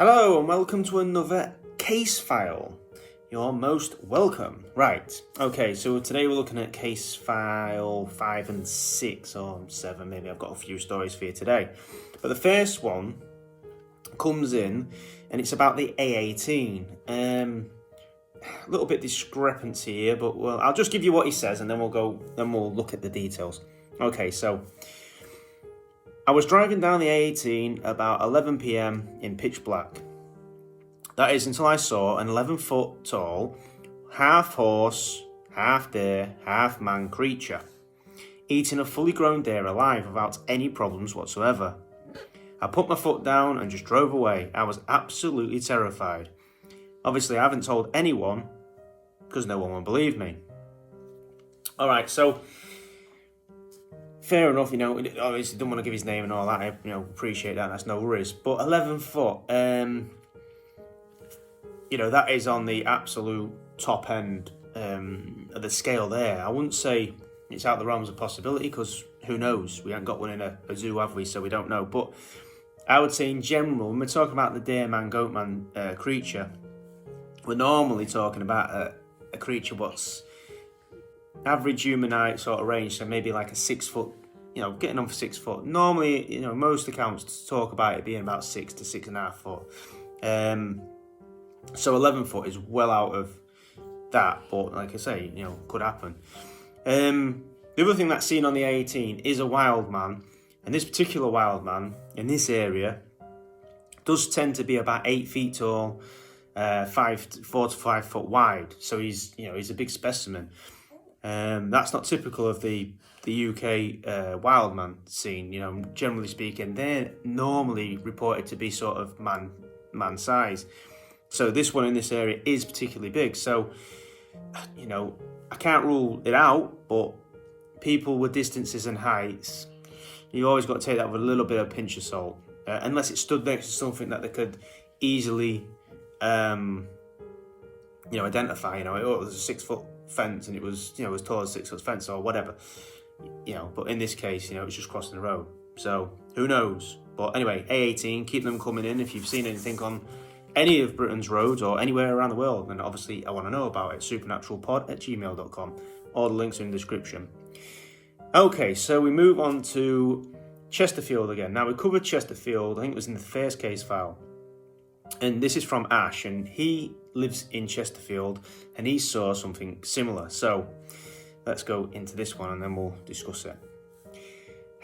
Hello and welcome to another case file. You're most welcome. Right, okay, so today we're looking at case file 5 and 6 or 7 maybe. I've got a few stories for you today. But the first one comes in and it's about the A18. A little bit discrepancy here, but well, I'll just give you what he says and then we'll look at the details. Okay, so I was driving down the A18 about 11 p.m. in pitch black. That is until I saw an 11-foot tall, half horse, half deer, half man creature eating a fully grown deer alive without any problems whatsoever. I put my foot down and just drove away. I was absolutely terrified. Obviously, I haven't told anyone because no one will believe me. All right, so fair enough, obviously don't want to give his name and all that. I, appreciate that. That's no worries. But 11 foot, that is on the absolute top end of the scale there. I wouldn't say it's out the realms of possibility because who knows? We haven't got one in a zoo, have we? So we don't know. But I would say in general, when we're talking about the deer man, goat man creature, we're normally talking about a creature what's average human height sort of range, so maybe like a 6 foot, getting on for 6 foot. Normally, most accounts talk about it being about 6 to 6.5 foot. So 11 foot is well out of that, but like I say, could happen. The other thing that's seen on the A18 is a wild man, and this particular wild man in this area does tend to be about 8 feet tall, 4 to 5 foot wide. So he's a big specimen. That's not typical of the UK wild man scene. Generally speaking, they're normally reported to be sort of man size. So this one in this area is particularly big. So, I can't rule it out, but people with distances and heights, you always got to take that with a little bit of pinch of salt. Unless it stood next to something that they could easily, identify. It was a 6 foot fence and it was, as tall as 6 foot fence or whatever. But in this case, it's just crossing the road. So who knows? But anyway, A18, keep them coming in if you've seen anything on any of Britain's roads or anywhere around the world, and obviously I want to know about it. supernaturalpod@gmail.com. All the links are in the description. Okay, so we move on to Chesterfield again. Now we covered Chesterfield, I think it was in the first case file, and this is from Ash, and he lives in Chesterfield and he saw something similar. So let's go into this one and then we'll discuss it.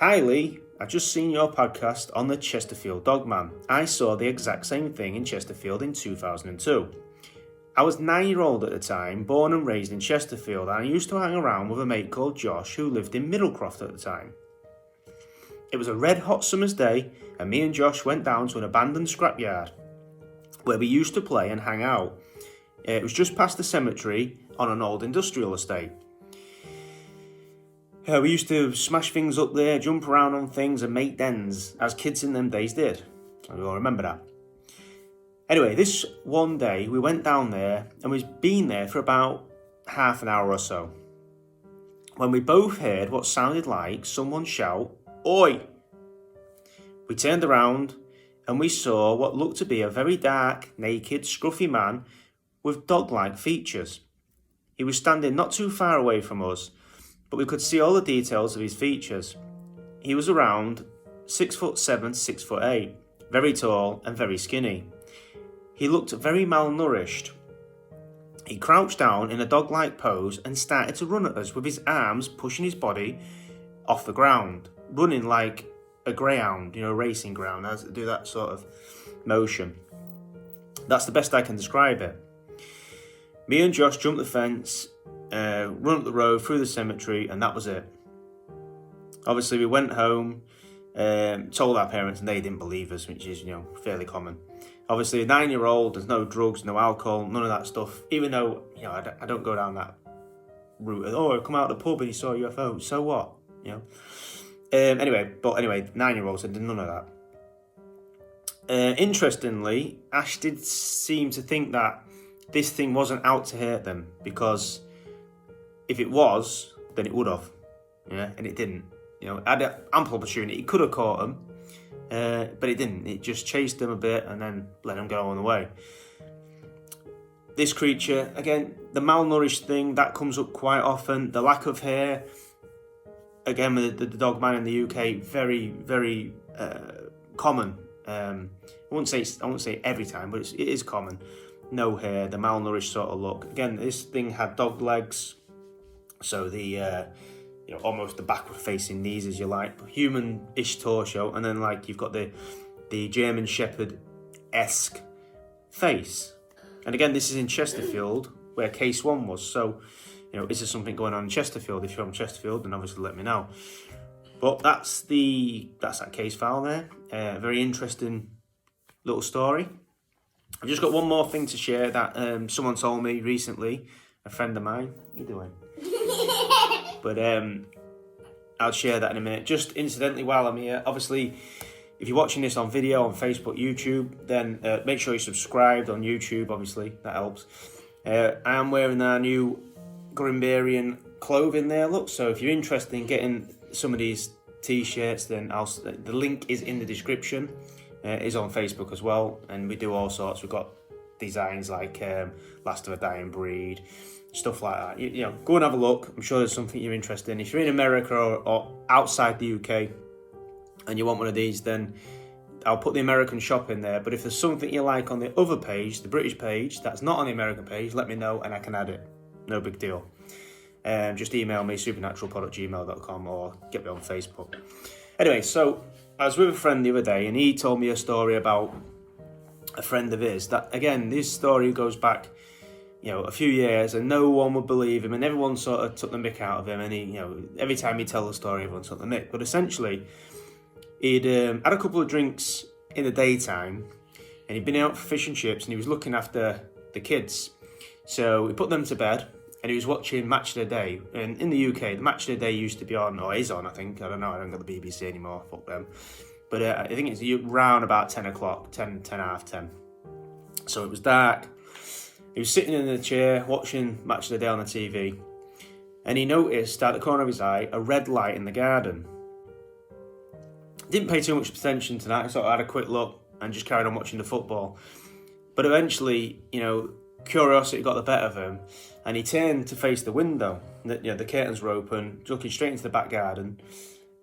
Hi Lee, I've just seen your podcast on the Chesterfield Dogman. I saw the exact same thing in Chesterfield in 2002. I was 9-year-old at the time, born and raised in Chesterfield, and I used to hang around with a mate called Josh who lived in Middlecroft at the time. It was a red hot summer's day and me and Josh went down to an abandoned scrapyard where we used to play and hang out. It was just past the cemetery on an old industrial estate. We used to smash things up there, jump around on things and make dens, as kids in them days did. We all remember that. Anyway, this one day we went down there and we'd been there for about half an hour or so, when we both heard what sounded like someone shout, "Oi!" We turned around and we saw what looked to be a very dark, naked, scruffy man with dog-like features. He was standing not too far away from us, but we could see all the details of his features. He was around 6'7", 6'8", very tall and very skinny. He looked very malnourished. He crouched down in a dog-like pose and started to run at us with his arms pushing his body off the ground, running like a greyhound, racing ground, do that sort of motion. That's the best I can describe it. Me and Josh jumped the fence, run up the road through the cemetery, and that was it. Obviously, we went home, told our parents, and they didn't believe us, which is, fairly common. Obviously, a 9-year-old, there's no drugs, no alcohol, none of that stuff. Even though, I don't go down that route. I come out of the pub and you saw a UFO. So what? Anyway, 9-year-olds said none of that. Interestingly, Ash did seem to think that this thing wasn't out to hurt them, because if it was, then it would have, and it didn't. Had an ample opportunity, it could have caught them, but it didn't. It just chased them a bit and then let them go on the way. This creature, again, the malnourished thing, that comes up quite often. The lack of hair, again, with the Dogman in the UK, very, very common. I won't say every time, but it is common. No hair, the malnourished sort of look. Again, this thing had dog legs, so the almost the backward-facing knees, as you like, human-ish torso, and then like you've got the German Shepherd-esque face. And again, this is in Chesterfield, where case 1 was. So, is there something going on in Chesterfield? If you're from Chesterfield, then obviously let me know. But that's that case file there. Very interesting little story. I've just got one more thing to share that someone told me recently, a friend of mine. What are you doing? But I'll share that in a minute. Just incidentally, while I'm here, obviously, if you're watching this on video on Facebook, YouTube, then make sure you're subscribed on YouTube, obviously, that helps. I am wearing our new Grimbarian clothing there, look, so if you're interested in getting some of these t-shirts, then the link is in the description. Is on Facebook as well, and we do all sorts. We've got designs like Last of a Dying Breed, stuff like that. Go and have a look. I'm sure there's something you're interested in. If you're in America or outside the UK and you want one of these, then I'll put the American shop in there. But if there's something you like on the other page, the British page, that's not on the American page, let me know and I can add it. No big deal. Just email me, supernaturalpod@gmail.com, or get me on Facebook. Anyway, so I was with a friend the other day and he told me a story about a friend of his. That, again, this story goes back, a few years, and no one would believe him, and everyone sort of took the mick out of him, and he, every time he'd tell the story, everyone took the mick. But essentially, he'd had a couple of drinks in the daytime, and he'd been out for fish and chips, and he was looking after the kids. So he put them to bed, and he was watching Match of the Day. And in the UK, the Match of the Day used to be on, or is on, I think. I don't know, I don't got the BBC anymore, fuck them. But I think it's around about 10 o'clock, 10, half 10. So it was dark. He was sitting in a chair watching Match of the Day on the TV. And he noticed at the corner of his eye a red light in the garden. Didn't pay too much attention to that. He sort of had a quick look and just carried on watching the football. But eventually, curiosity got the better of him, and he turned to face the window. The curtains were open, looking straight into the back garden,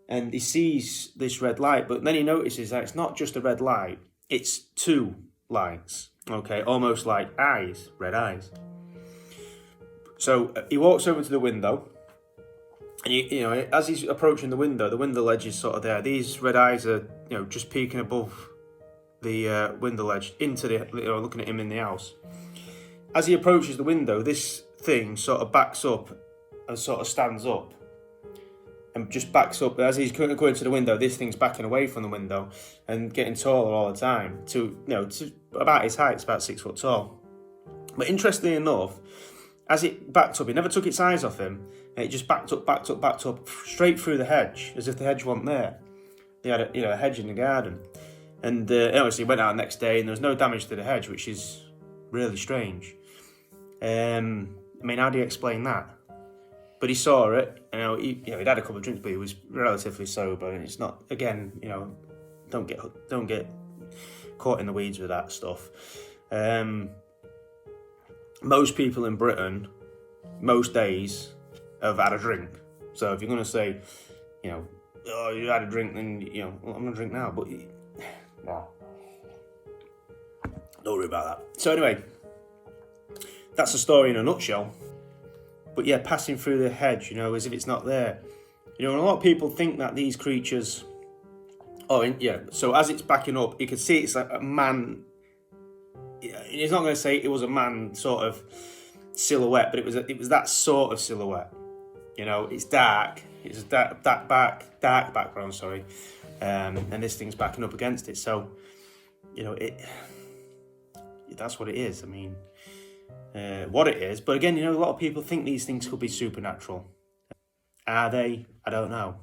and he sees this red light. But then he notices that it's not just a red light; it's 2 lights. Okay, almost like eyes, red eyes. So he walks over to the window, and as he's approaching the window ledge is sort of there. These red eyes are, just peeking above the window ledge into looking at him in the house. As he approaches the window, this thing sort of backs up and sort of stands up and just backs up. As he's going to the window, this thing's backing away from the window and getting taller all the time to about his height. It's about 6 foot tall. But interestingly enough, as it backed up, it never took its eyes off him. And it just backed up straight through the hedge, as if the hedge wasn't there. They had a hedge in the garden. And obviously went out the next day and there was no damage to the hedge, which is really strange. How do you explain that? But he saw it, he'd had a couple of drinks, but he was relatively sober, and it's not, again, don't get caught in the weeds with that stuff. Most people in Britain, most days, have had a drink. So if you're going to say, you had a drink, then, I'm going to drink now, but no. Don't worry about that. So anyway, that's the story in a nutshell. But yeah, passing through the hedge, as if it's not there. A lot of people think that these creatures... so as it's backing up, you can see it's like a man... He's not going to say it was a man sort of silhouette, but it was that sort of silhouette. It's dark. It's a dark background, sorry. And this thing's backing up against it. So, that's what it is. What it is. But again, a lot of people think these things could be supernatural. Are they? I don't know.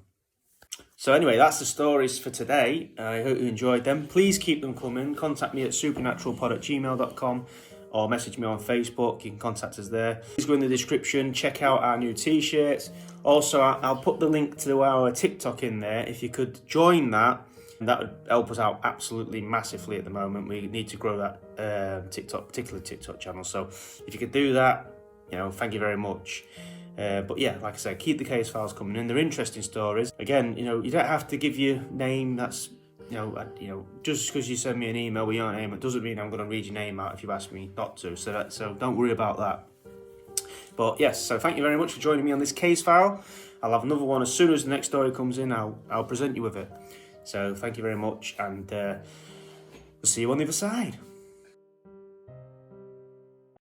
So anyway, that's the stories for today. I hope you enjoyed them. Please keep them coming. Contact me at supernaturalpod@gmail.com or message me on Facebook. You can contact us there. Please go in the description. Check out our new t-shirts. Also, I'll put the link to our TikTok in there. If you could join that, And that would help us out absolutely massively at the moment. We need to grow that TikTok, particularly TikTok channel. So if you could do that, thank you very much. But yeah, like I said, keep the case files coming in. They're interesting stories. Again, you don't have to give your name. That's just because you send me an email with your name, it doesn't mean I'm going to read your name out if you ask me not to. So don't worry about that. But yes, so thank you very much for joining me on this case file. I'll have another one as soon as the next story comes in. I'll present you with it. So thank you very much, and we'll see you on the other side.